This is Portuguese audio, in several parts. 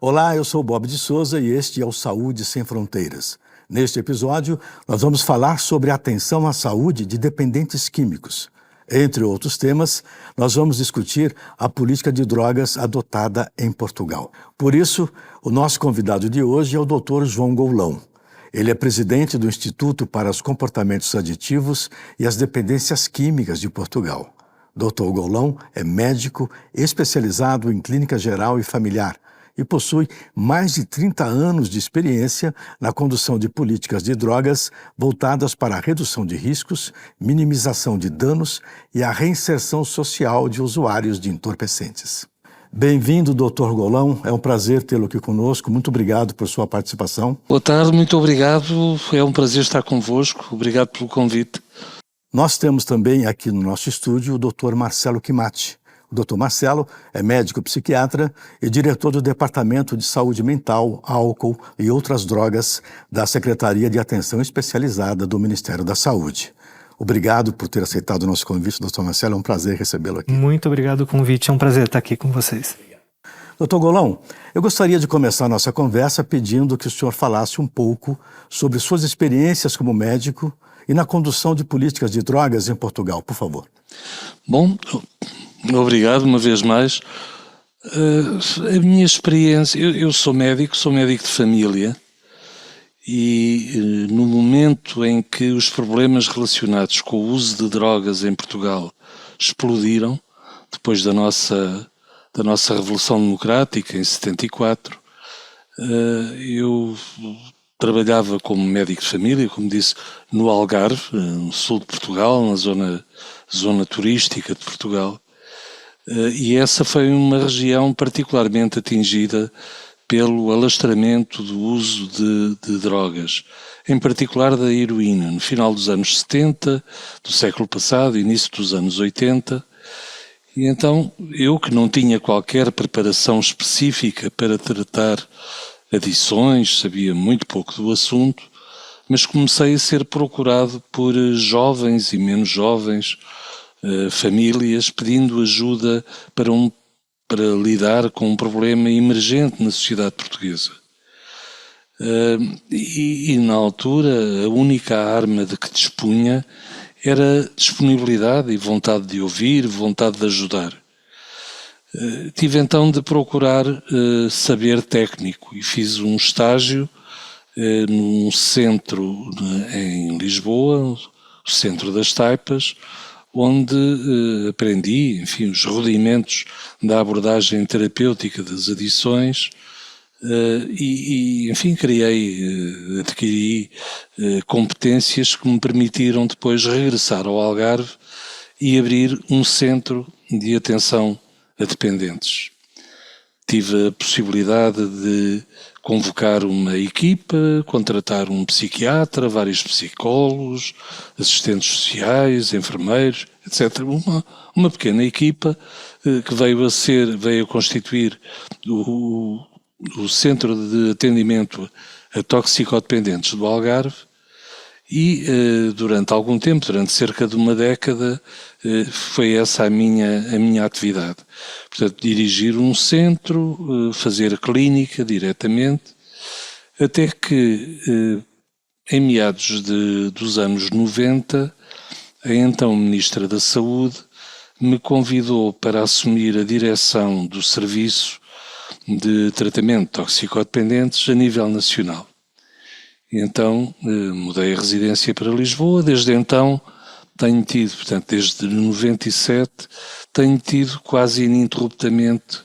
Olá, eu sou Bob de Souza e este é o Saúde Sem Fronteiras. Neste episódio, nós vamos falar sobre a atenção à saúde de dependentes químicos. Entre outros temas, nós vamos discutir a política de drogas adotada em Portugal. Por isso, o nosso convidado de hoje é o Dr. João Goulão. Ele é presidente do Instituto para os Comportamentos Aditivos e as Dependências Químicas de Portugal. Dr. Goulão é médico especializado em clínica geral e familiar e possui mais de 30 anos de experiência na condução de políticas de drogas voltadas para a redução de riscos, minimização de danos e a reinserção social de usuários de entorpecentes. Bem-vindo, Dr. Goulão. É um prazer tê-lo aqui conosco. Muito obrigado por sua participação. Boa tarde, muito obrigado. É um prazer estar convosco. Obrigado pelo convite. Nós temos também aqui no nosso estúdio o Dr. Marcelo Quimati. O Dr. Marcelo é médico psiquiatra e diretor do Departamento de Saúde Mental, Álcool e Outras Drogas da Secretaria de Atenção Especializada do Ministério da Saúde. Obrigado por ter aceitado o nosso convite, Dr. Marcelo. É um prazer recebê-lo aqui. Muito obrigado pelo convite. É um prazer estar aqui com vocês. Dr. Goulão, eu gostaria de começar a nossa conversa pedindo que o senhor falasse um pouco sobre suas experiências como médico e na condução de políticas de drogas em Portugal, por favor. Bom, obrigado uma vez mais. A minha experiência, eu sou médico de família e no momento em que os problemas relacionados com o uso de drogas em Portugal explodiram, depois da nossa Revolução Democrática em 74, eu trabalhava como médico de família, como disse, no Algarve, no sul de Portugal, na zona turística de Portugal. E essa foi uma região particularmente atingida pelo alastramento do uso de drogas, em particular da heroína, no final dos anos 70, do século passado, início dos anos 80. E então, eu que não tinha qualquer preparação específica para tratar adições, sabia muito pouco do assunto, mas comecei a ser procurado por jovens e menos jovens, famílias, pedindo ajuda para lidar com um problema emergente na sociedade portuguesa. E na altura, a única arma de que dispunha era disponibilidade e vontade de ouvir, vontade de ajudar. Tive então de procurar saber técnico e fiz um estágio num centro em Lisboa, o Centro das Taipas, onde aprendi, enfim, os rudimentos da abordagem terapêutica das adições enfim, adquiri competências que me permitiram depois regressar ao Algarve e abrir um centro de atenção a dependentes. Tive a possibilidade de convocar uma equipa, contratar um psiquiatra, vários psicólogos, assistentes sociais, enfermeiros, etc. Uma pequena equipa que veio a constituir o Centro de Atendimento a Toxicodependentes do Algarve e durante algum tempo, durante cerca de uma década, foi essa a minha atividade. Portanto, dirigir um centro, fazer clínica diretamente, até que em meados dos anos 90, a então Ministra da Saúde me convidou para assumir a direção do Serviço de Tratamento de Toxicodependentes a nível nacional. E então mudei a residência para Lisboa. Desde então tenho tido, portanto desde 97, tenho tido quase ininterruptamente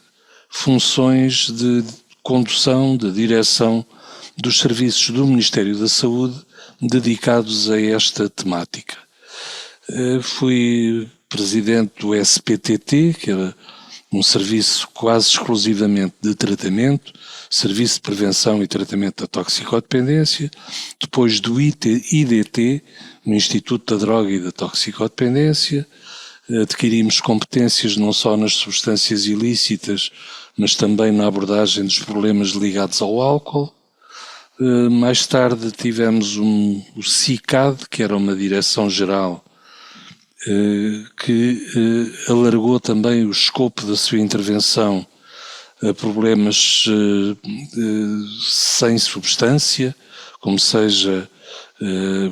funções de condução, de direção dos serviços do Ministério da Saúde dedicados a esta temática. Fui presidente do SPTT, que era um serviço quase exclusivamente de tratamento, Serviço de Prevenção e Tratamento da Toxicodependência, depois do IDT, no Instituto da Droga e da Toxicodependência. Adquirimos competências não só nas substâncias ilícitas, mas também na abordagem dos problemas ligados ao álcool. Mais tarde tivemos o CICAD, que era uma direção-geral que alargou também o escopo da sua intervenção a problemas sem substância, como seja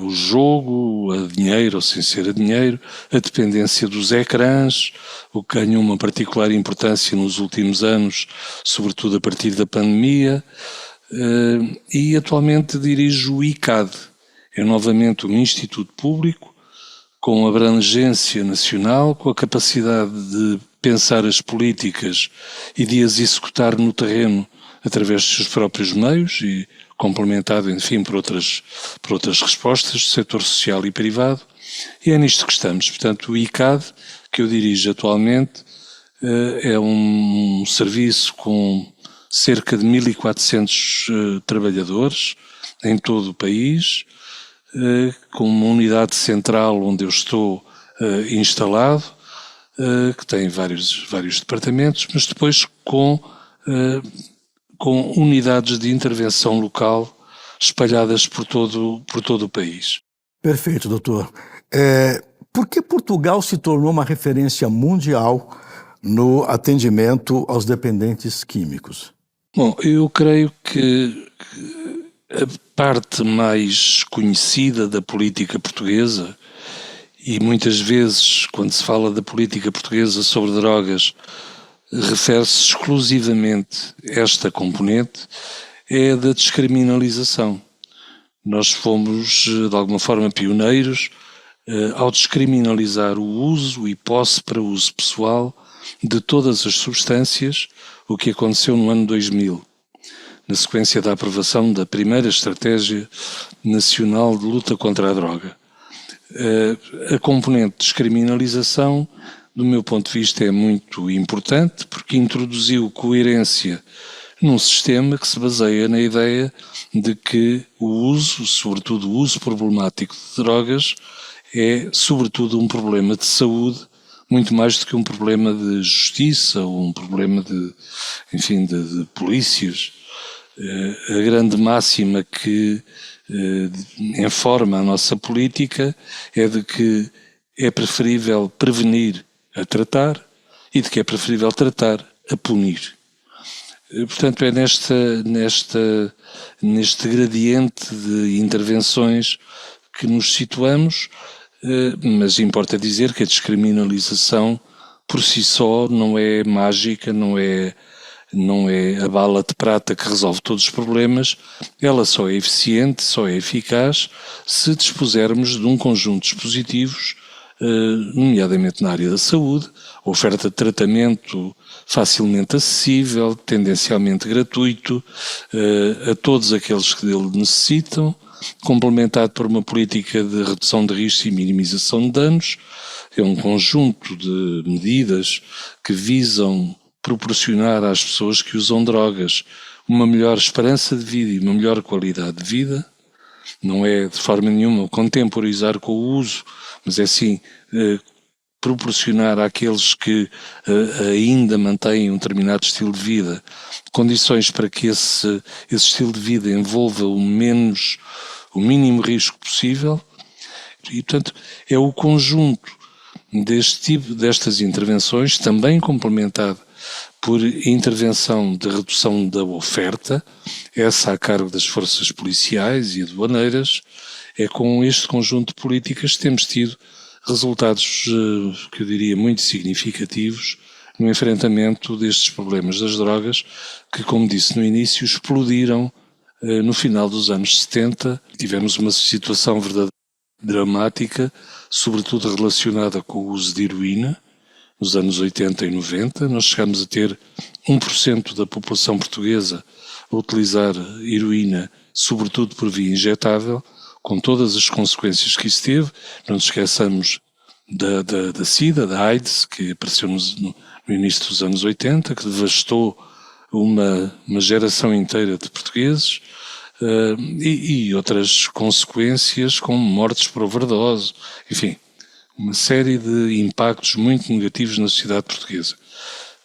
o jogo, a dinheiro ou sem ser a dinheiro, a dependência dos ecrãs, o que ganhou uma particular importância nos últimos anos, sobretudo a partir da pandemia, e atualmente dirijo o ICAD. É novamente um instituto público com abrangência nacional, com a capacidade de pensar as políticas e de as executar no terreno através dos seus próprios meios e complementado, enfim, por outras respostas do setor social e privado, e é nisto que estamos. Portanto, o ICAD, que eu dirijo atualmente, é um serviço com cerca de 1.400 trabalhadores em todo o país, com uma unidade central onde eu estou instalado, que tem vários departamentos, mas depois com unidades de intervenção local espalhadas por todo o país. Perfeito, doutor. Por que Portugal se tornou uma referência mundial no atendimento aos dependentes químicos? Bom, eu creio que a parte mais conhecida da política portuguesa, e muitas vezes quando se fala da política portuguesa sobre drogas, refere-se exclusivamente a esta componente, é a da descriminalização. Nós fomos, de alguma forma, pioneiros ao descriminalizar o uso e posse para uso pessoal de todas as substâncias, o que aconteceu no ano 2000, na sequência da aprovação da primeira Estratégia Nacional de Luta contra a Droga. A componente de descriminalização, do meu ponto de vista, é muito importante porque introduziu coerência num sistema que se baseia na ideia de que o uso, sobretudo o uso problemático de drogas, é sobretudo um problema de saúde, muito mais do que um problema de justiça ou um problema de polícias. A grande máxima que informa a nossa política é de que é preferível prevenir a tratar e de que é preferível tratar a punir. Portanto, é neste gradiente de intervenções que nos situamos, mas importa dizer que a descriminalização por si só não é mágica, não é a bala de prata que resolve todos os problemas. Ela só é eficiente, só é eficaz se dispusermos de um conjunto de dispositivos, nomeadamente na área da saúde, oferta de tratamento facilmente acessível, tendencialmente gratuito, a todos aqueles que dele necessitam, complementado por uma política de redução de riscos e minimização de danos. É um conjunto de medidas que visam proporcionar às pessoas que usam drogas uma melhor esperança de vida e uma melhor qualidade de vida. Não é de forma nenhuma contemporizar com o uso, mas é sim proporcionar àqueles que ainda mantêm um determinado estilo de vida condições para que esse estilo de vida envolva o mínimo risco possível. E, portanto, é o conjunto destas intervenções, também complementado por intervenção de redução da oferta, essa a cargo das forças policiais e aduaneiras. É com este conjunto de políticas que temos tido resultados, que eu diria, muito significativos no enfrentamento destes problemas das drogas, que, como disse no início, explodiram no final dos anos 70. Tivemos uma situação verdadeiramente dramática, sobretudo relacionada com o uso de heroína, nos anos 80 e 90. Nós chegámos a ter 1% da população portuguesa a utilizar heroína, sobretudo por via injetável, com todas as consequências que isso teve. Não nos esqueçamos da SIDA, da AIDS, que apareceu no início dos anos 80, que devastou uma geração inteira de portugueses, e outras consequências como mortes por overdose, enfim, uma série de impactos muito negativos na sociedade portuguesa.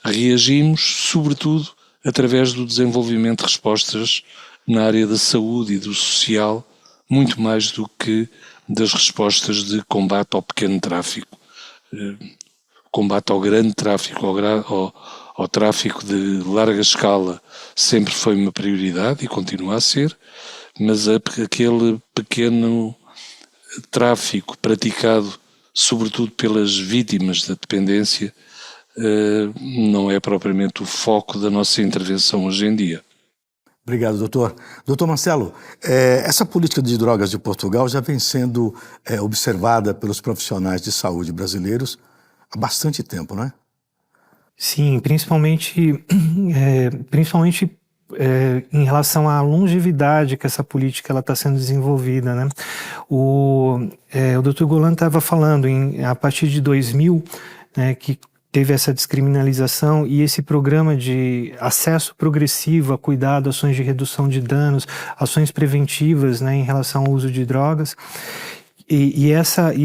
Reagimos, sobretudo, através do desenvolvimento de respostas na área da saúde e do social, muito mais do que das respostas de combate ao pequeno tráfico, combate ao grande tráfico, ao tráfico de larga escala sempre foi uma prioridade e continua a ser, mas aquele pequeno tráfico praticado sobretudo pelas vítimas da dependência não é propriamente o foco da nossa intervenção hoje em dia. Obrigado, doutor. Doutor Marcelo, essa política de drogas de Portugal já vem sendo observada pelos profissionais de saúde brasileiros há bastante tempo, não é? Sim, principalmente em relação à longevidade que essa política está sendo desenvolvida, né? O Dr. Golan estava falando a partir de 2000, né, que teve essa descriminalização e esse programa de acesso progressivo a cuidado, ações de redução de danos, ações preventivas, né, em relação ao uso de drogas. E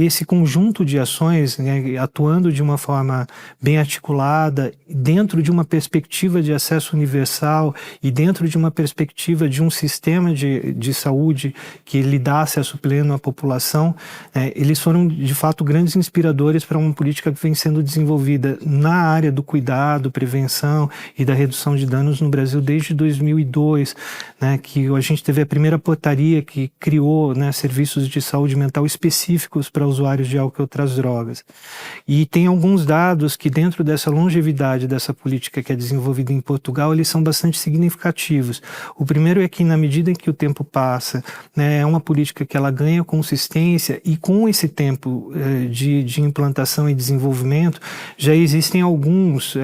esse conjunto de ações, né, atuando de uma forma bem articulada, dentro de uma perspectiva de acesso universal e dentro de uma perspectiva de um sistema de saúde que lhe dá acesso pleno à população, eles foram de fato grandes inspiradores para uma política que vem sendo desenvolvida na área do cuidado, prevenção e da redução de danos no Brasil desde 2002, né, que a gente teve a primeira portaria que criou, né, serviços de saúde mental específicos para usuários de álcool e outras drogas. E tem alguns dados que dentro dessa longevidade dessa política que é desenvolvida em Portugal, eles são bastante significativos. O primeiro é que na medida em que o tempo passa, né, é uma política que ela ganha consistência e com esse tempo de implantação e desenvolvimento, já existem alguns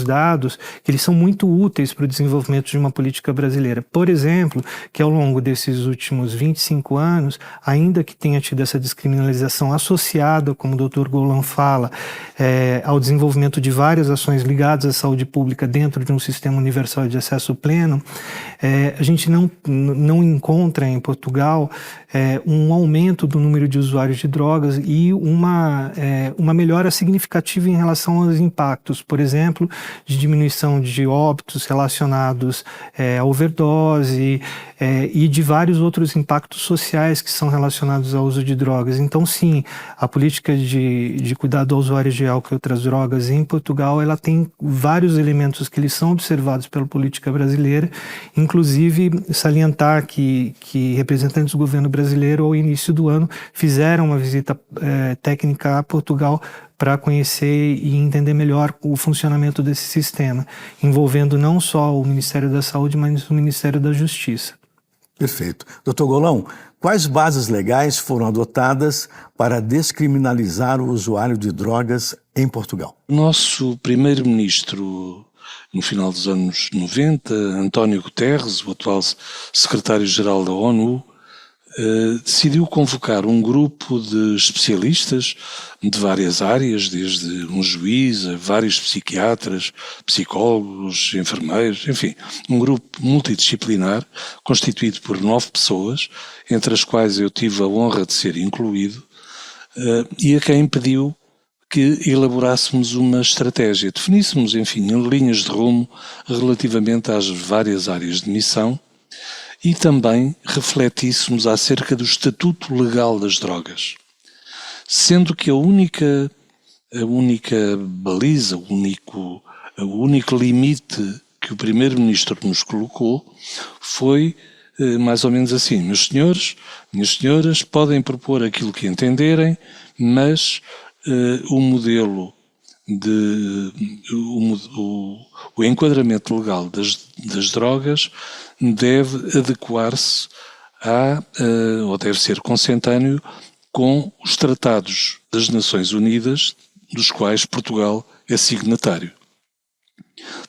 dados que eles são muito úteis para o desenvolvimento de uma política brasileira. Por exemplo, que ao longo desses últimos 25 anos, ainda que tenha tido essa descriminalização associada, como o Dr. Golan fala, ao desenvolvimento de várias ações ligadas à saúde pública dentro de um sistema universal de acesso pleno, a gente não encontra em Portugal um aumento do número de usuários de drogas e uma melhora significativa em relação aos impactos, por exemplo, de diminuição de óbitos relacionados à overdose e de vários outros impactos sociais que são relacionados ao uso de drogas. Então, sim, a política de cuidado aos usuários de álcool e outras drogas em Portugal, ela tem vários elementos que eles são observados pela política brasileira, inclusive salientar que representantes do governo brasileiro, ao início do ano, fizeram uma visita técnica a Portugal para conhecer e entender melhor o funcionamento desse sistema, envolvendo não só o Ministério da Saúde, mas o Ministério da Justiça. Perfeito. Dr. Golan, quais bases legais foram adotadas para descriminalizar o usuário de drogas em Portugal? Nosso primeiro-ministro, no final dos anos 90, António Guterres, o atual secretário-geral da ONU, decidiu convocar um grupo de especialistas de várias áreas, desde um juiz a vários psiquiatras, psicólogos, enfermeiros, enfim, um grupo multidisciplinar constituído por 9 pessoas, entre as quais eu tive a honra de ser incluído, e a quem pediu que elaborássemos uma estratégia, definíssemos, enfim, linhas de rumo relativamente às várias áreas de missão, e também refletíssemos acerca do estatuto legal das drogas, sendo que a única baliza, o único limite que o primeiro-ministro nos colocou foi mais ou menos assim: meus senhores, minhas senhoras, podem propor aquilo que entenderem, mas o modelo o enquadramento legal das drogas deve adequar-se ou deve ser consentâneo com os tratados das Nações Unidas, dos quais Portugal é signatário.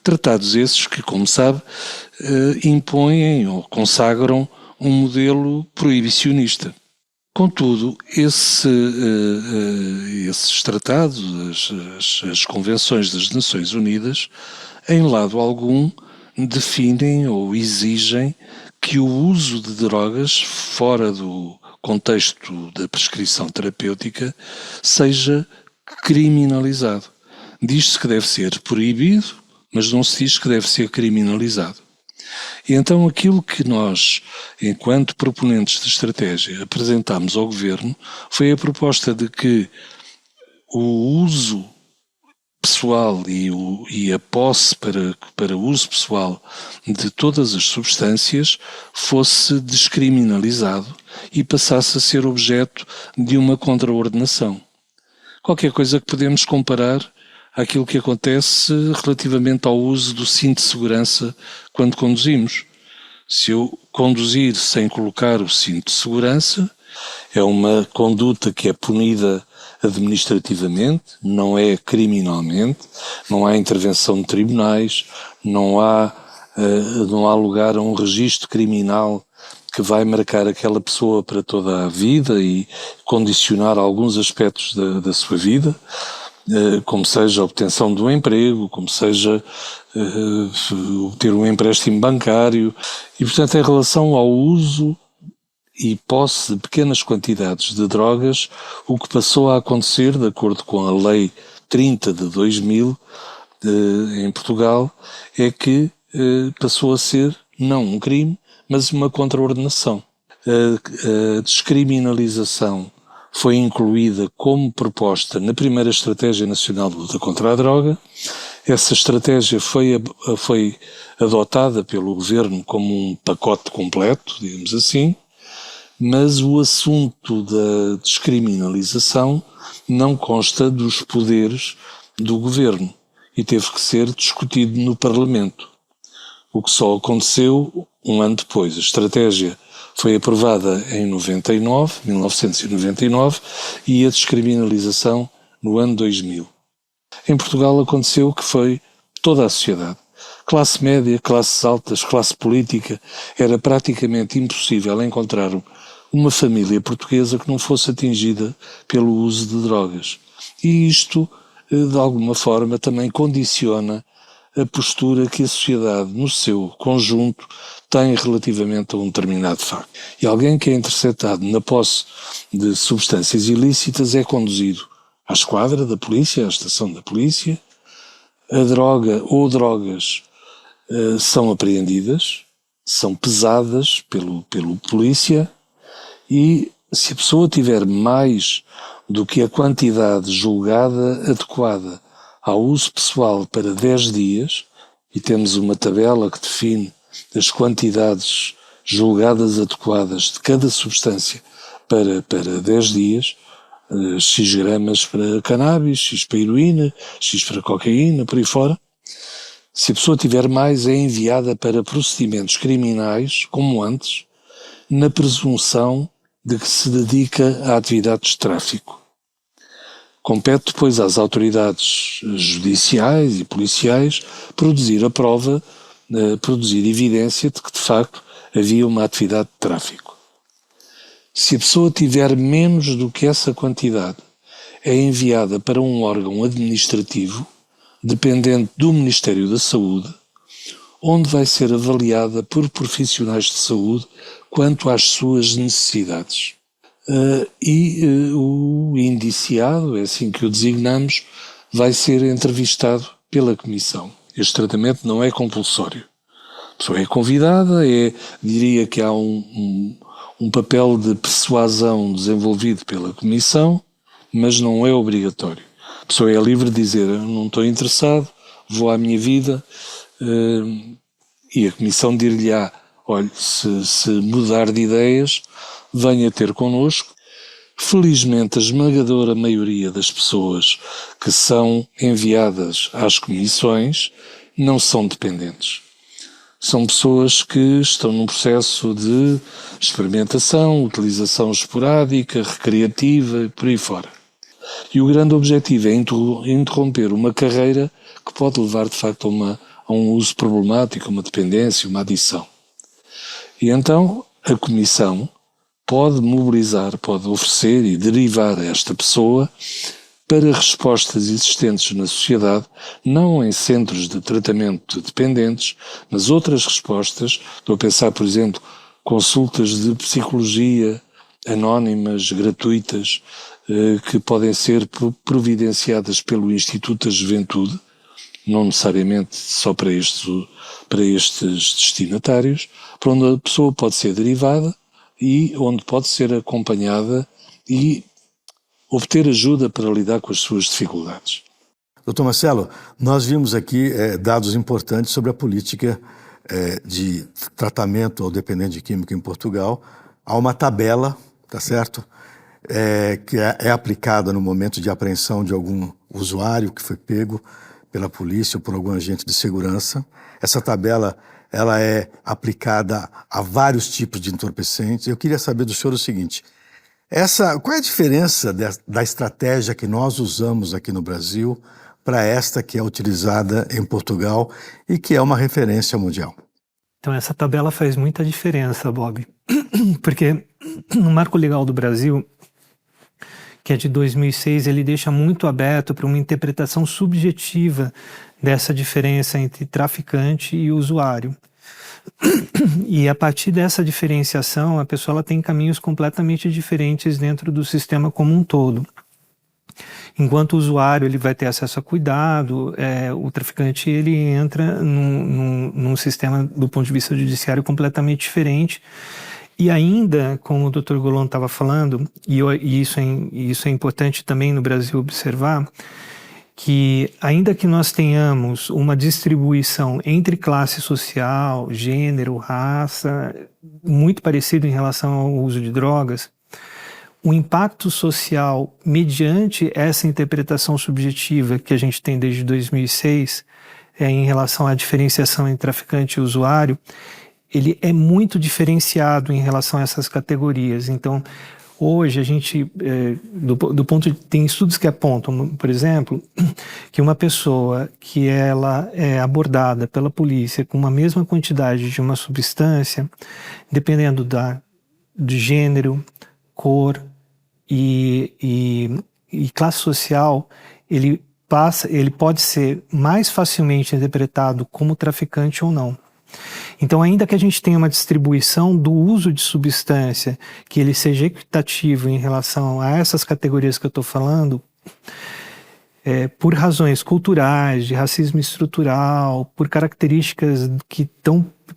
Tratados esses que, como sabe, impõem ou consagram um modelo proibicionista. Contudo, esses tratados, as convenções das Nações Unidas, em lado algum, definem ou exigem que o uso de drogas fora do contexto da prescrição terapêutica seja criminalizado. Diz-se que deve ser proibido, mas não se diz que deve ser criminalizado. E então aquilo que nós, enquanto proponentes de estratégia, apresentámos ao Governo foi a proposta de que o uso pessoal e a posse para uso pessoal de todas as substâncias fosse descriminalizado e passasse a ser objeto de uma contraordenação. Qualquer coisa que podemos comparar àquilo que acontece relativamente ao uso do cinto de segurança quando conduzimos. Se eu conduzir sem colocar o cinto de segurança, é uma conduta que é punida administrativamente, não é criminalmente, não há intervenção de tribunais, não há lugar a um registro criminal que vai marcar aquela pessoa para toda a vida e condicionar alguns aspectos da sua vida, como seja a obtenção de um emprego, como seja obter um empréstimo bancário. E, portanto, em relação ao uso e posse de pequenas quantidades de drogas, o que passou a acontecer, de acordo com a Lei 30 de 2000, em Portugal, é que passou a ser não um crime, mas uma contraordenação. A descriminalização foi incluída como proposta na primeira Estratégia Nacional de Luta contra a Droga. Essa estratégia foi adotada pelo Governo como um pacote completo, digamos assim, mas o assunto da descriminalização não consta dos poderes do Governo e teve que ser discutido no Parlamento, o que só aconteceu um ano depois. A estratégia foi aprovada em 1999, e a descriminalização no ano 2000. Em Portugal aconteceu que foi toda a sociedade. Classe média, classes altas, classe política, era praticamente impossível encontrar uma família portuguesa que não fosse atingida pelo uso de drogas. E isto, de alguma forma, também condiciona a postura que a sociedade, no seu conjunto, tem relativamente a um determinado facto. E alguém que é interceptado na posse de substâncias ilícitas é conduzido à esquadra da polícia, à estação da polícia, a droga ou drogas são apreendidas, são pesadas pelo polícia, e se a pessoa tiver mais do que a quantidade julgada adequada ao uso pessoal para 10 dias, e temos uma tabela que define as quantidades julgadas adequadas de cada substância para 10 dias, X gramas para cannabis, X para heroína, X para cocaína, por aí fora. Se a pessoa tiver mais, é enviada para procedimentos criminais, como antes, na presunção de que se dedica a atividades de tráfico. Compete depois às autoridades judiciais e policiais produzir a prova, produzir evidência de que, de facto, havia uma atividade de tráfico. Se a pessoa tiver menos do que essa quantidade, é enviada para um órgão administrativo, dependente do Ministério da Saúde, onde vai ser avaliada por profissionais de saúde quanto às suas necessidades. O indiciado, é assim que o designamos, vai ser entrevistado pela Comissão. Este tratamento não é compulsório. A pessoa é convidada, diria que há um papel de persuasão desenvolvido pela Comissão, mas não é obrigatório. A pessoa é livre de dizer: eu não estou interessado, vou à minha vida, e a Comissão dir-lhe-á: olhe, se mudar de ideias, venha ter connosco. Felizmente, a esmagadora maioria das pessoas que são enviadas às comissões não são dependentes. São pessoas que estão num processo de experimentação, utilização esporádica, recreativa e por aí fora. E o grande objetivo é interromper uma carreira que pode levar, de facto, a um uso problemático, uma dependência, uma adição. E então a Comissão pode mobilizar, pode oferecer e derivar a esta pessoa para respostas existentes na sociedade, não em centros de tratamento de dependentes, mas outras respostas. Estou a pensar, por exemplo, consultas de psicologia anónimas, gratuitas, que podem ser providenciadas pelo Instituto da Juventude, não necessariamente só para estes destinatários, para onde a pessoa pode ser derivada e onde pode ser acompanhada e obter ajuda para lidar com as suas dificuldades. Doutor Marcelo, nós vimos aqui dados importantes sobre a política de tratamento ao dependente químico em Portugal. Há uma tabela, tá certo? Que é aplicada no momento de apreensão de algum usuário que foi pego pela polícia ou por algum agente de segurança. Essa tabela ela é aplicada a vários tipos de entorpecentes. Eu queria saber do senhor o seguinte: qual é a diferença da estratégia que nós usamos aqui no Brasil para esta que é utilizada em Portugal e que é uma referência mundial? Então essa tabela faz muita diferença, Bob, porque no Marco Legal do Brasil, que é de 2006, ele deixa muito aberto para uma interpretação subjetiva dessa diferença entre traficante e usuário. E a partir dessa diferenciação, a pessoa ela tem caminhos completamente diferentes dentro do sistema como um todo. Enquanto o usuário ele vai ter acesso a cuidado, o traficante ele entra num sistema do ponto de vista judiciário completamente diferente. E ainda, como o Dr. Golan estava falando, e isso é importante também no Brasil observar, que ainda que nós tenhamos uma distribuição entre classe social, gênero, raça, muito parecido em relação ao uso de drogas, o impacto social mediante essa interpretação subjetiva que a gente tem desde 2006, em relação à diferenciação entre traficante e usuário, ele é muito diferenciado em relação a essas categorias. Então, hoje a gente, tem estudos que apontam, por exemplo, que uma pessoa que ela é abordada pela polícia com uma mesma quantidade de uma substância, dependendo de gênero, cor e classe social, ele pode ser mais facilmente interpretado como traficante ou não. Então, ainda que a gente tenha uma distribuição do uso de substância que ele seja equitativo em relação a essas categorias que eu estou falando, por razões culturais, de racismo estrutural, por características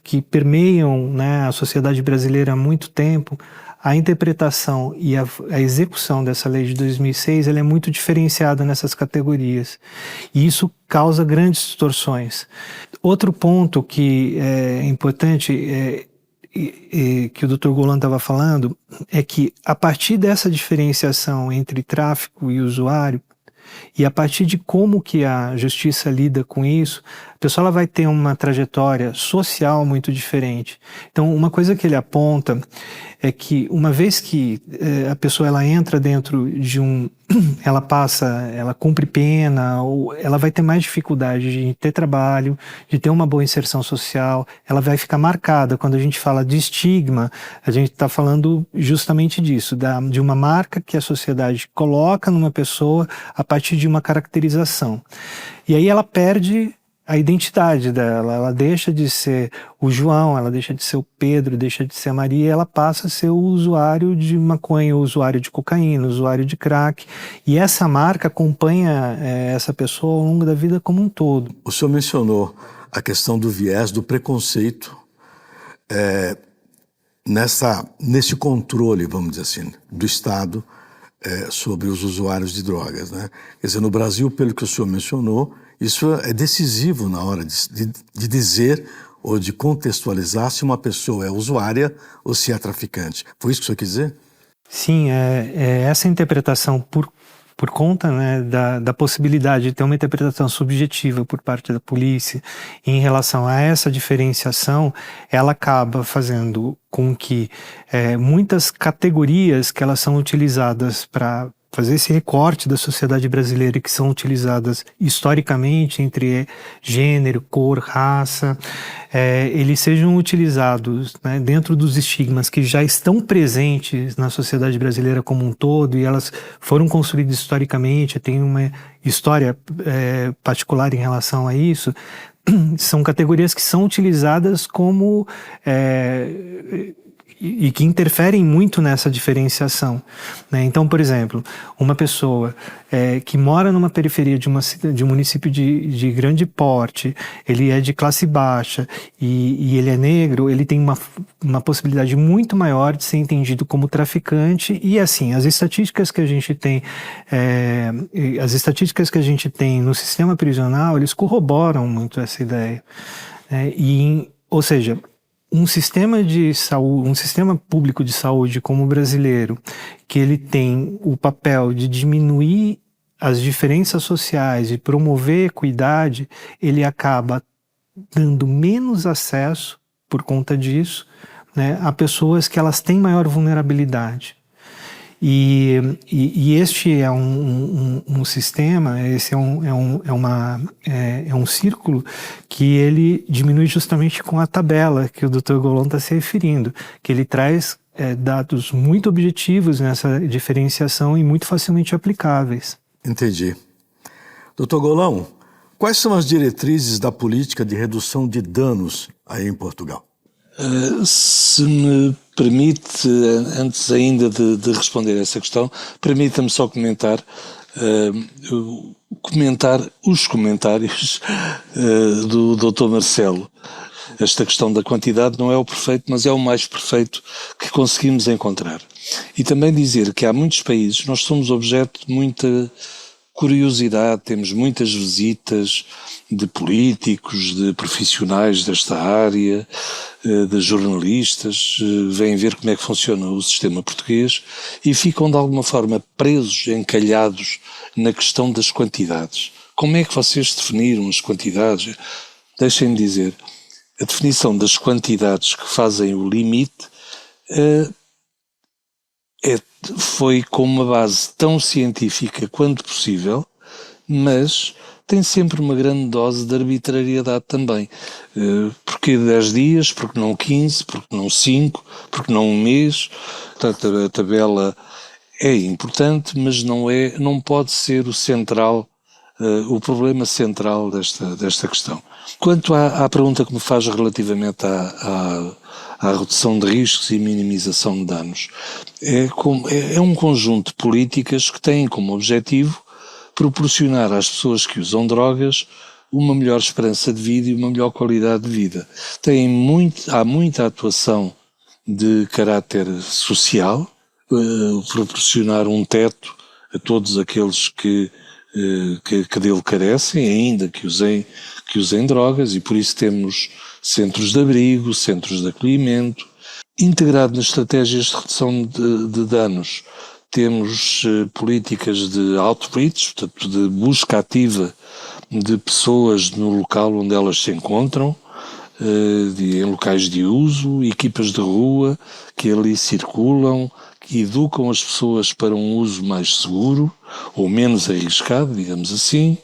que permeiam, né, a sociedade brasileira há muito tempo, a interpretação e a execução dessa lei de 2006 ela é muito diferenciada nessas categorias. E isso causa grandes distorções. Outro ponto que é importante, que o Dr. Golan estava falando, é que a partir dessa diferenciação entre tráfico e usuário, e a partir de como que a justiça lida com isso, a pessoa ela vai ter uma trajetória social muito diferente. Então, uma coisa que ele aponta é que uma vez que a pessoa ela entra dentro de ela cumpre pena, ou ela vai ter mais dificuldade de ter trabalho, de ter uma boa inserção social, ela vai ficar marcada. Quando a gente fala de estigma, a gente está falando justamente disso, de uma marca que a sociedade coloca numa pessoa a partir de uma caracterização. E aí ela perde a identidade dela, ela deixa de ser o João, ela deixa de ser o Pedro, deixa de ser a Maria, ela passa a ser o usuário de maconha, o usuário de cocaína, o usuário de crack, e essa marca acompanha essa pessoa ao longo da vida como um todo. O senhor mencionou a questão do viés, do preconceito, nesse controle, vamos dizer assim, do Estado sobre os usuários de drogas, né? Quer dizer, no Brasil, pelo que o senhor mencionou, isso é decisivo na hora de dizer ou de contextualizar se uma pessoa é usuária ou se é traficante. Foi isso que o senhor quis dizer? Sim, essa interpretação por conta, né, da possibilidade de ter uma interpretação subjetiva por parte da polícia em relação a essa diferenciação, ela acaba fazendo com que muitas categorias que elas são utilizadas para fazer esse recorte da sociedade brasileira que são utilizadas historicamente entre gênero, cor, raça, eles sejam utilizados, né, dentro dos estigmas que já estão presentes na sociedade brasileira como um todo e elas foram construídas historicamente, tem uma história particular em relação a isso. São categorias que são utilizadas como e que interferem muito nessa diferenciação, né? Então, por exemplo, uma pessoa que mora numa periferia de um município de grande porte, ele é de classe baixa e ele é negro, ele tem uma possibilidade muito maior de ser entendido como traficante. E assim, as estatísticas que a gente tem no sistema prisional, eles corroboram muito essa ideia, né? Ou seja, um sistema de saúde, um sistema público de saúde como o brasileiro, que ele tem o papel de diminuir as diferenças sociais e promover equidade, ele acaba dando menos acesso, por conta disso, né, a pessoas que elas têm maior vulnerabilidade. E este é um sistema, esse é um círculo que ele diminui justamente com a tabela que o Dr. Goulon está se referindo, que ele traz dados muito objetivos nessa diferenciação e muito facilmente aplicáveis. Entendi. Dr. Goulon, quais são as diretrizes da política de redução de danos aí em Portugal? Se me permite, antes ainda de responder a essa questão, permita-me só comentar os comentários do Dr. Marcelo. Esta questão da quantidade não é o perfeito, mas é o mais perfeito que conseguimos encontrar. E também dizer que há muitos países, nós somos objeto de muita curiosidade, temos muitas visitas de políticos, de profissionais desta área, de jornalistas, vêm ver como é que funciona o sistema português e ficam de alguma forma presos, encalhados na questão das quantidades. Como é que vocês definiram as quantidades? Deixem-me dizer, a definição das quantidades que fazem o limite foi com uma base tão científica quanto possível, mas tem sempre uma grande dose de arbitrariedade também. Porquê 10 dias? Porque não 15? Porque não 5? Porque não um mês? Portanto, a tabela é importante, mas não pode ser o central, o problema central desta questão. Quanto à pergunta que me faz relativamente à redução de riscos e minimização de danos, é um conjunto de políticas que têm como objetivo proporcionar às pessoas que usam drogas uma melhor esperança de vida e uma melhor qualidade de vida. Há muita atuação de caráter social, proporcionar um teto a todos aqueles que dele carecem, ainda que usem drogas, e por isso temos centros de abrigo, centros de acolhimento. Integrado nas estratégias de redução de danos, temos políticas de outreach, portanto de busca ativa de pessoas no local onde elas se encontram, em locais de uso, equipas de rua que ali circulam, que educam as pessoas para um uso mais seguro ou menos arriscado, digamos assim.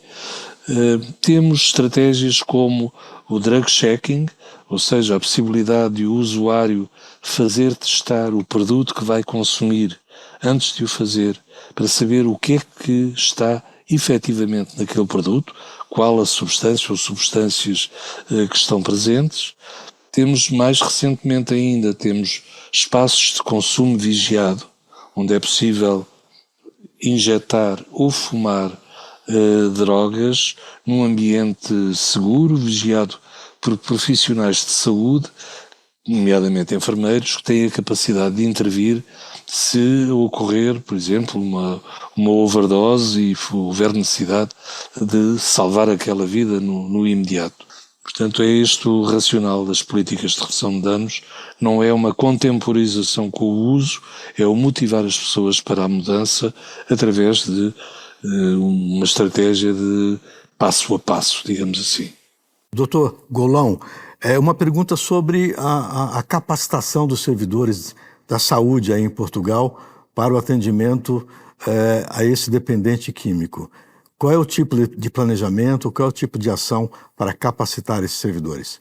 Temos estratégias como o drug checking, ou seja, a possibilidade de o usuário fazer testar o produto que vai consumir antes de o fazer, para saber o que é que está efetivamente naquele produto, qual a substância ou substâncias que estão presentes. Temos mais recentemente ainda, temos espaços de consumo vigiado, onde é possível injetar ou fumar drogas num ambiente seguro, vigiado por profissionais de saúde, nomeadamente enfermeiros, que têm a capacidade de intervir se ocorrer, por exemplo, uma overdose e houver necessidade de salvar aquela vida no imediato. Portanto, é este o racional das políticas de redução de danos, não é uma contemporização com o uso, é o motivar as pessoas para a mudança através de uma estratégia de passo a passo, digamos assim. Dr. Goulon, uma pergunta sobre a capacitação dos servidores da saúde aí em Portugal para o atendimento a esse dependente químico. Qual é o tipo de planejamento, qual é o tipo de ação para capacitar esses servidores?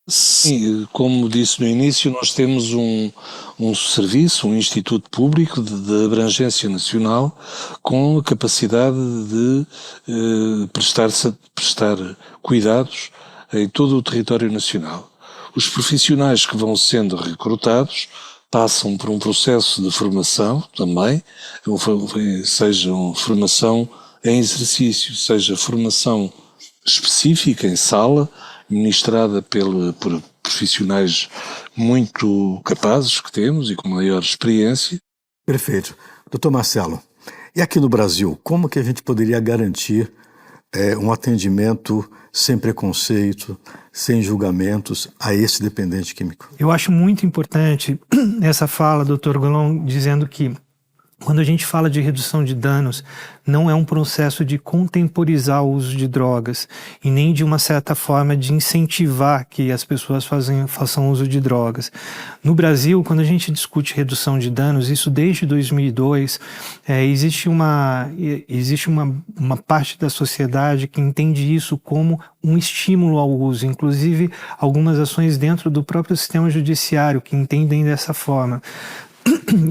Sim, como disse no início, nós temos um serviço, um instituto público de abrangência nacional com a capacidade de prestar cuidados em todo o território nacional. Os profissionais que vão sendo recrutados passam por um processo de formação também, seja formação em exercício, seja formação específica em sala, ministrada por profissionais muito capazes que temos e com maior experiência. Perfeito. Doutor Marcelo, e aqui no Brasil, como que a gente poderia garantir um atendimento sem preconceito, sem julgamentos a esse dependente químico? Eu acho muito importante essa fala, Dr. Golan, dizendo que quando a gente fala de redução de danos, não é um processo de contemporizar o uso de drogas e nem de uma certa forma de incentivar que as pessoas façam uso de drogas. No Brasil, quando a gente discute redução de danos, isso desde 2002, existe uma parte da sociedade que entende isso como um estímulo ao uso, inclusive algumas ações dentro do próprio sistema judiciário que entendem dessa forma.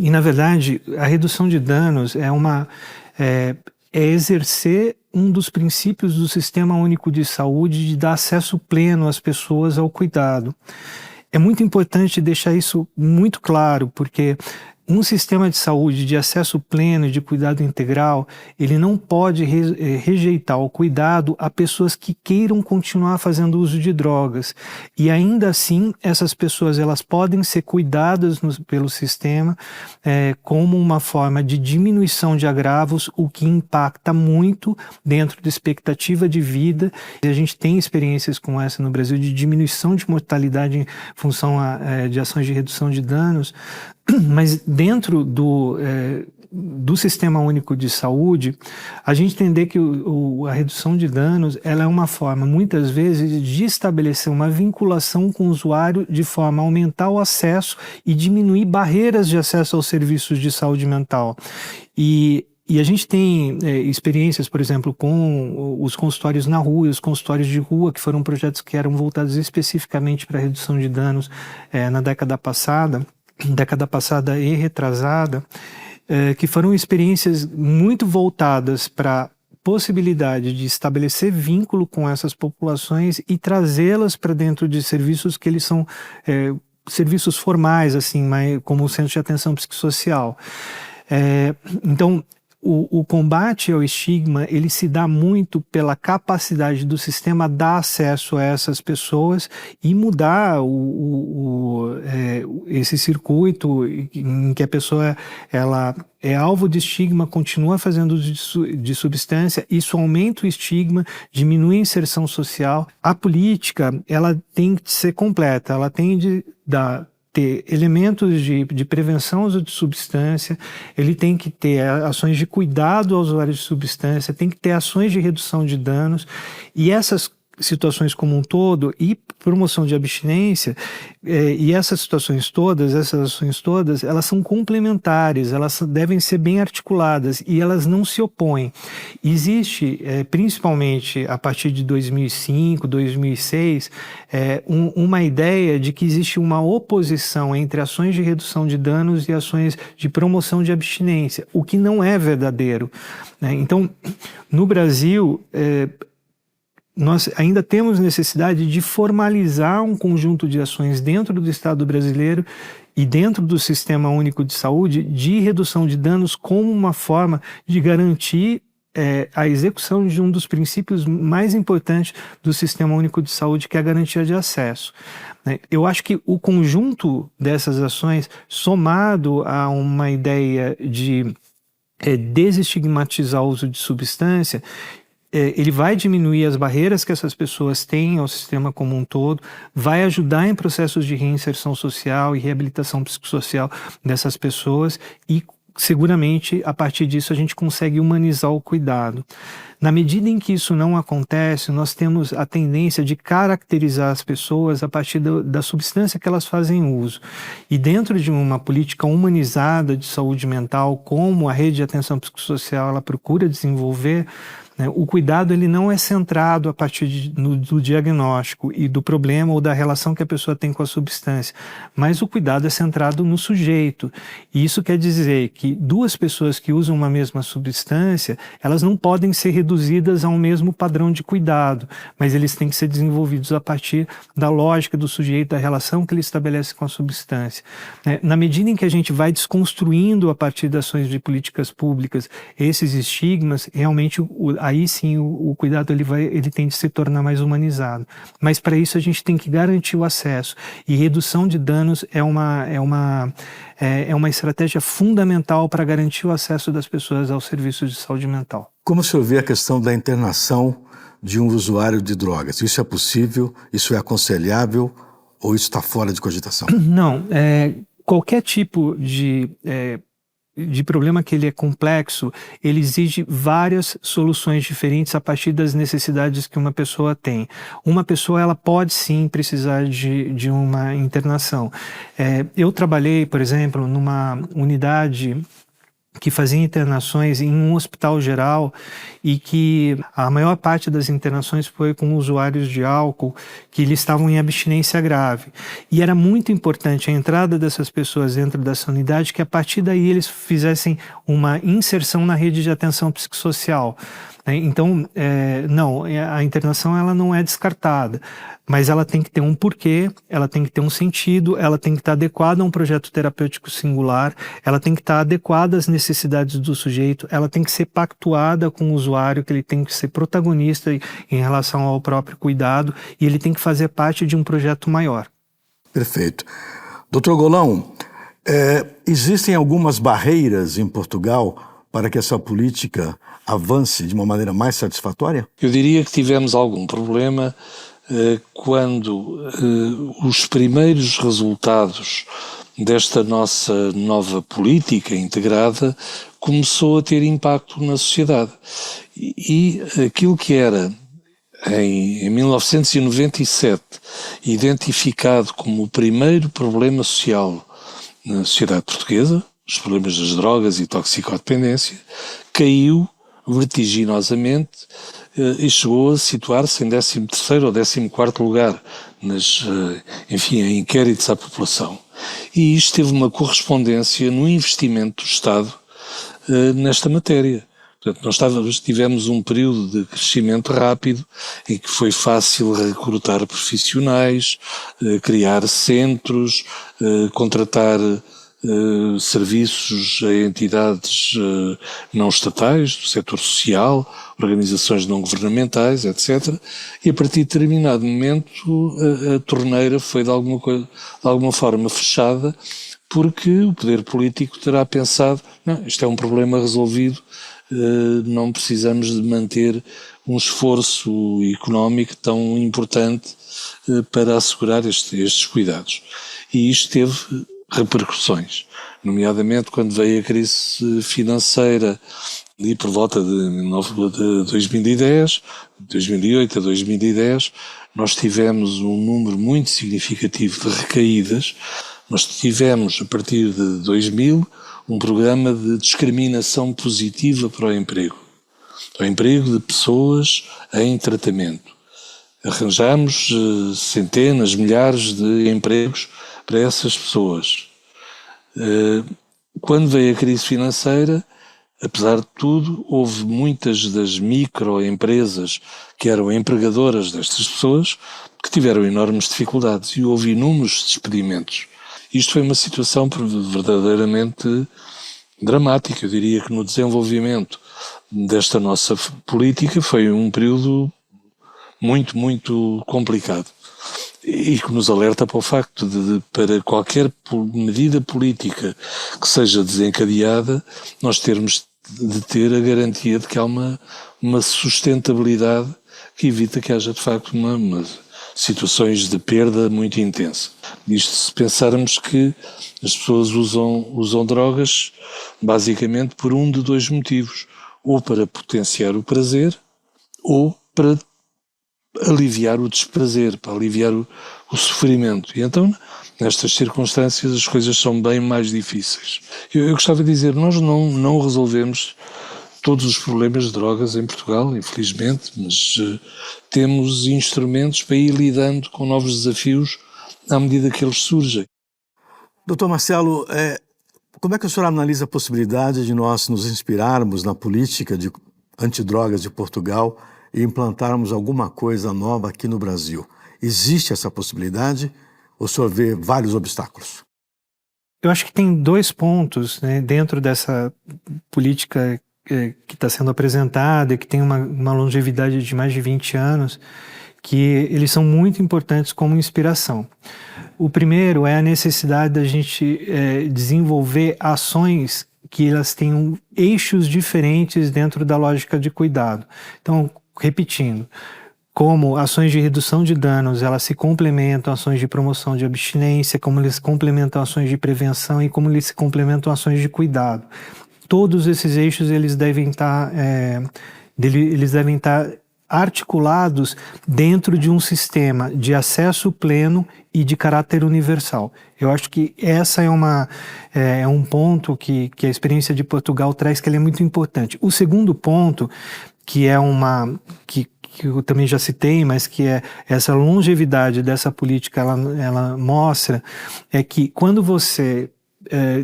E, na verdade, a redução de danos é exercer um dos princípios do Sistema Único de Saúde de dar acesso pleno às pessoas ao cuidado. É muito importante deixar isso muito claro, porque um sistema de saúde de acesso pleno e de cuidado integral, ele não pode rejeitar o cuidado a pessoas que queiram continuar fazendo uso de drogas. E ainda assim, essas pessoas elas podem ser cuidadas pelo sistema como uma forma de diminuição de agravos, o que impacta muito dentro da expectativa de vida. E a gente tem experiências como essa no Brasil de diminuição de mortalidade em função de ações de redução de danos. Mas dentro do Sistema Único de Saúde, a gente entender que a redução de danos ela é uma forma, muitas vezes, de estabelecer uma vinculação com o usuário de forma a aumentar o acesso e diminuir barreiras de acesso aos serviços de saúde mental. E a gente tem experiências, por exemplo, com os consultórios na rua e os consultórios de rua, que foram projetos que eram voltados especificamente para a redução de danos na década passada e retrasada, que foram experiências muito voltadas para a possibilidade de estabelecer vínculo com essas populações e trazê-las para dentro de serviços que eles são serviços formais, assim, como o Centro de Atenção Psicossocial. Então, o combate ao estigma, ele se dá muito pela capacidade do sistema dar acesso a essas pessoas e mudar esse circuito em que a pessoa ela é alvo de estigma, continua fazendo uso de substância, isso aumenta o estigma, diminui a inserção social. A política, ela tem que ser completa, ela tem de ter elementos de prevenção ao uso de substância, ele tem que ter ações de cuidado ao usuário de substância, tem que ter ações de redução de danos, e essas situações como um todo, e promoção de abstinência, e essas ações todas, elas são complementares, elas devem ser bem articuladas, e elas não se opõem. Existe, principalmente a partir de 2005, 2006, uma ideia de que existe uma oposição entre ações de redução de danos e ações de promoção de abstinência, o que não é verdadeiro, né? Então, no Brasil, nós ainda temos necessidade de formalizar um conjunto de ações dentro do Estado brasileiro e dentro do Sistema Único de Saúde de redução de danos como uma forma de garantir a execução de um dos princípios mais importantes do Sistema Único de Saúde, que é a garantia de acesso. Eu acho que o conjunto dessas ações, somado a uma ideia de desestigmatizar o uso de substância, ele vai diminuir as barreiras que essas pessoas têm ao sistema como um todo, vai ajudar em processos de reinserção social e reabilitação psicossocial dessas pessoas e, seguramente, a partir disso a gente consegue humanizar o cuidado. Na medida em que isso não acontece, nós temos a tendência de caracterizar as pessoas a partir da substância que elas fazem uso. E dentro de uma política humanizada de saúde mental, como a rede de atenção psicossocial ela procura desenvolver, o cuidado ele não é centrado a partir do diagnóstico e do problema ou da relação que a pessoa tem com a substância, mas o cuidado é centrado no sujeito. E isso quer dizer que duas pessoas que usam uma mesma substância, elas não podem ser reduzidas reduzidas a um mesmo padrão de cuidado, mas eles têm que ser desenvolvidos a partir da lógica do sujeito, da relação que ele estabelece com a substância. Na medida em que a gente vai desconstruindo a partir de ações de políticas públicas esses estigmas, realmente aí sim o cuidado ele tem de se tornar mais humanizado. Mas para isso a gente tem que garantir o acesso, e redução de danos é uma estratégia fundamental para garantir o acesso das pessoas aos serviços de saúde mental. Como o senhor vê a questão da internação de um usuário de drogas? Isso é possível? Isso é aconselhável? Ou isso está fora de cogitação? Não, qualquer tipo de problema que ele é complexo, ele exige várias soluções diferentes a partir das necessidades que uma pessoa tem. Uma pessoa, ela pode sim precisar de uma internação. Eu trabalhei, por exemplo, numa unidade que fazia internações em um hospital geral, e que a maior parte das internações foi com usuários de álcool que eles estavam em abstinência grave. E era muito importante a entrada dessas pessoas dentro dessa unidade, que a partir daí eles fizessem uma inserção na rede de atenção psicossocial. Então, não, a internação ela não é descartada, mas ela tem que ter um porquê, ela tem que ter um sentido, ela tem que estar adequada a um projeto terapêutico singular, ela tem que estar adequada às necessidades do sujeito, ela tem que ser pactuada com o usuário, que ele tem que ser protagonista em relação ao próprio cuidado, e ele tem que fazer parte de um projeto maior. Perfeito. Doutor Golão, existem algumas barreiras em Portugal para que essa política avance de uma maneira mais satisfatória? Eu diria que tivemos algum problema quando os primeiros resultados desta nossa nova política integrada começou a ter impacto na sociedade. E aquilo que era, em 1997, identificado como o primeiro problema social na sociedade portuguesa, os problemas das drogas e toxicodependência, caiu vertiginosamente e chegou a situar-se em 13º ou 14º lugar em inquéritos à população. E isto teve uma correspondência no investimento do Estado nesta matéria. Portanto, nós tivemos um período de crescimento rápido em que foi fácil recrutar profissionais, criar centros, contratar serviços a entidades não estatais, do setor social, organizações não governamentais, etc. E a partir de determinado momento a torneira foi de alguma forma fechada, porque o poder político terá pensado, não, isto é um problema resolvido, não precisamos de manter um esforço económico tão importante para assegurar estes cuidados. E isto teve repercussões, nomeadamente quando veio a crise financeira ali por volta de 2010, 2008 a 2010, nós tivemos um número muito significativo de recaídas. Nós tivemos, a partir de 2000, um programa de discriminação positiva para o emprego de pessoas em tratamento. Arranjamos centenas, milhares de empregos para essas pessoas. Quando veio a crise financeira, apesar de tudo, houve muitas das microempresas que eram empregadoras destas pessoas que tiveram enormes dificuldades e houve inúmeros despedimentos. Isto foi uma situação verdadeiramente dramática. Eu diria que no desenvolvimento desta nossa política foi um período muito, muito complicado. E que nos alerta para o facto de para qualquer medida política que seja desencadeada, nós termos de ter a garantia de que há uma sustentabilidade que evita que haja de facto situações de perda muito intensa. Isto se pensarmos que as pessoas usam drogas basicamente por um de dois motivos, ou para potenciar o prazer ou para aliviar o desprazer, para aliviar o sofrimento. E então, nestas circunstâncias, as coisas são bem mais difíceis. Eu gostava de dizer, nós não resolvemos todos os problemas de drogas em Portugal, infelizmente, mas temos instrumentos para ir lidando com novos desafios à medida que eles surgem. Doutor Marcelo, como é que o senhor analisa a possibilidade de nós nos inspirarmos na política de antidrogas de Portugal e implantarmos alguma coisa nova aqui no Brasil? Existe essa possibilidade ou o senhor vê vários obstáculos? Eu acho que tem dois pontos, né, dentro dessa política que está sendo apresentada e que tem uma longevidade de mais de 20 anos, que eles são muito importantes como inspiração. O primeiro é a necessidade da gente desenvolver ações que elas tenham eixos diferentes dentro da lógica de cuidado. Então, repetindo, como ações de redução de danos, elas se complementam ações de promoção de abstinência, como eles complementam ações de prevenção e como eles se complementam ações de cuidado. Todos esses eixos eles devem estar articulados dentro de um sistema de acesso pleno e de caráter universal. Eu acho que essa é um ponto que a experiência de Portugal traz, que ele é muito importante. O segundo ponto, que é que eu também já citei, mas que é essa longevidade dessa política, ela mostra, é que quando você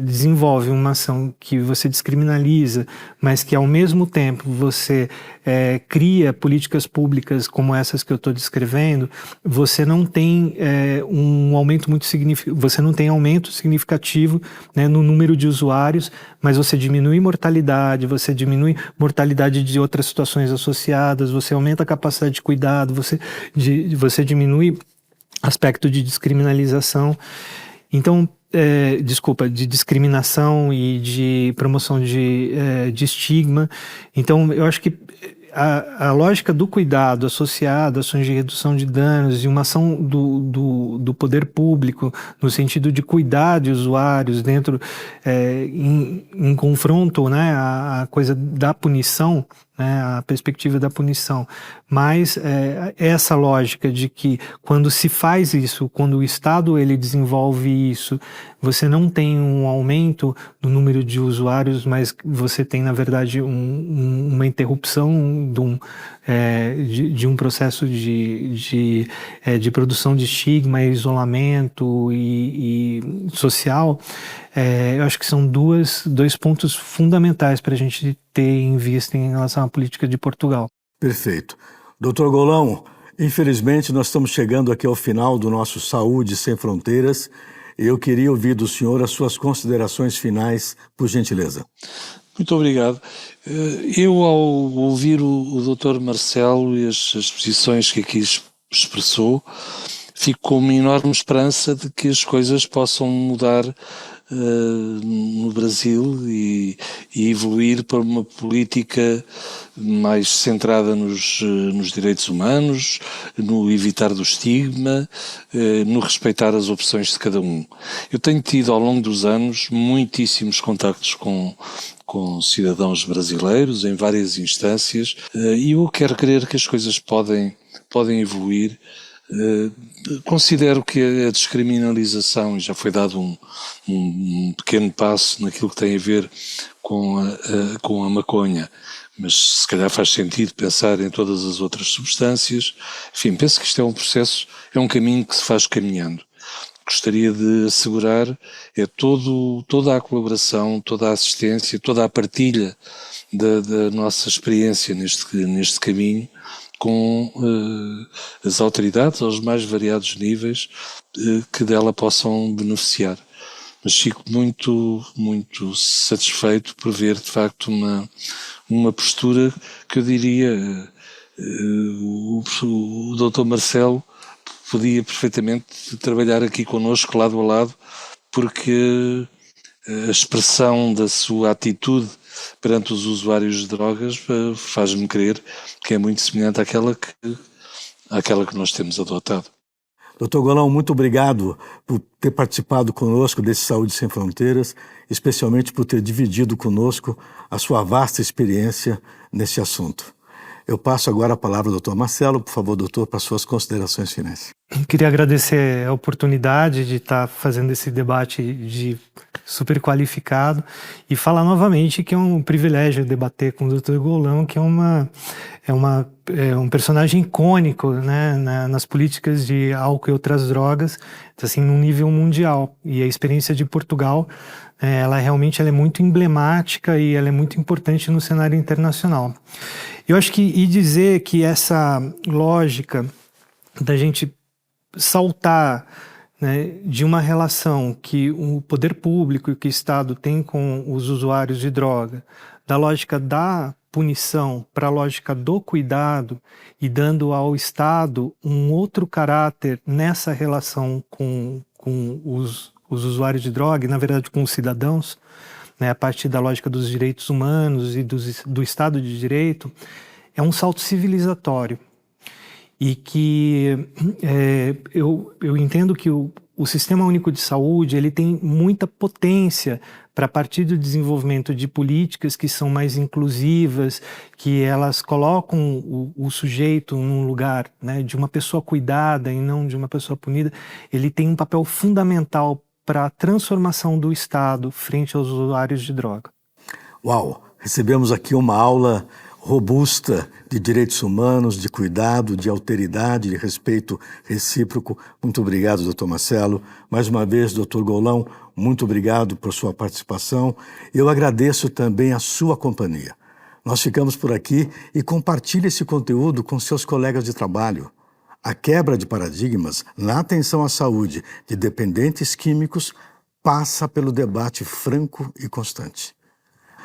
desenvolve uma ação que você descriminaliza, mas que ao mesmo tempo você cria políticas públicas como essas que eu estou descrevendo, você não tem você não tem aumento significativo, né, no número de usuários, mas você diminui mortalidade, você diminui mortalidade de outras situações associadas, você aumenta a capacidade de cuidado, você diminui aspecto de descriminalização. Então, de discriminação e de promoção de estigma. Então, eu acho que a lógica do cuidado associada a ações de redução de danos e uma ação do poder público no sentido de cuidar de usuários dentro, em confronto, né, a coisa da punição, né, a perspectiva da punição, mas essa lógica de que quando se faz isso, quando o Estado ele desenvolve isso, você não tem um aumento do número de usuários, mas você tem, na verdade, uma interrupção de um processo de produção de estigma, isolamento e social. Eu acho que são dois pontos fundamentais para a gente ter em vista em relação à política de Portugal. Perfeito. Doutor Golão, infelizmente nós estamos chegando aqui ao final do nosso Saúde Sem Fronteiras. Eu queria ouvir do senhor as suas considerações finais, por gentileza. Muito obrigado. Eu, ao ouvir o Dr. Marcelo e as posições que aqui expressou, fico com uma enorme esperança de que as coisas possam mudar no Brasil e evoluir para uma política mais centrada nos direitos humanos, no evitar do estigma, no respeitar as opções de cada um. Eu tenho tido ao longo dos anos muitíssimos contactos com cidadãos brasileiros em várias instâncias e eu quero crer que as coisas podem evoluir. Considero que a descriminalização, já foi dado um pequeno passo naquilo que tem a ver com a maconha, mas se calhar faz sentido pensar em todas as outras substâncias. Enfim, penso que isto é um processo, é um caminho que se faz caminhando. Gostaria de assegurar toda a colaboração, toda a assistência, toda a partilha da nossa experiência neste caminho com as autoridades aos mais variados níveis que dela possam beneficiar. Mas fico muito, muito satisfeito por ver, de facto, uma postura que eu diria o Dr. Marcelo podia perfeitamente trabalhar aqui connosco lado a lado, porque a expressão da sua atitude perante os usuários de drogas faz-me crer que é muito semelhante àquela que nós temos adotado. Dr. Golão, muito obrigado por ter participado conosco desse Saúde Sem Fronteiras, especialmente por ter dividido conosco a sua vasta experiência nesse assunto. Eu passo agora a palavra ao Dr. Marcelo. Por favor, doutor, para suas considerações finais. Queria agradecer a oportunidade de estar fazendo esse debate super qualificado, e falar novamente que é um privilégio debater com o Dr. Goulão, que é um personagem icônico, né, nas políticas de álcool e outras drogas, assim, num nível mundial. E a experiência de Portugal, ela realmente é muito emblemática e ela é muito importante no cenário internacional. Eu acho que, e dizer que essa lógica da gente saltar, né, de uma relação que o poder público e que o Estado tem com os usuários de droga, da lógica da punição para a lógica do cuidado e dando ao Estado um outro caráter nessa relação com os usuários de droga e, na verdade, com os cidadãos, né, a partir da lógica dos direitos humanos e do Estado de Direito, é um salto civilizatório. E que eu entendo que o Sistema Único de Saúde ele tem muita potência para, a partir do desenvolvimento de políticas que são mais inclusivas, que elas colocam o sujeito num lugar, né, de uma pessoa cuidada e não de uma pessoa punida. Ele tem um papel fundamental para a transformação do Estado frente aos usuários de droga. Uau! Recebemos aqui uma aula robusta de direitos humanos, de cuidado, de alteridade, de respeito recíproco. Muito obrigado, doutor Marcelo. Mais uma vez, doutor Goulão, muito obrigado por sua participação. Eu agradeço também a sua companhia. Nós ficamos por aqui e compartilhe esse conteúdo com seus colegas de trabalho. A quebra de paradigmas na atenção à saúde de dependentes químicos passa pelo debate franco e constante.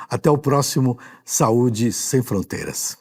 Até o próximo Saúde Sem Fronteiras.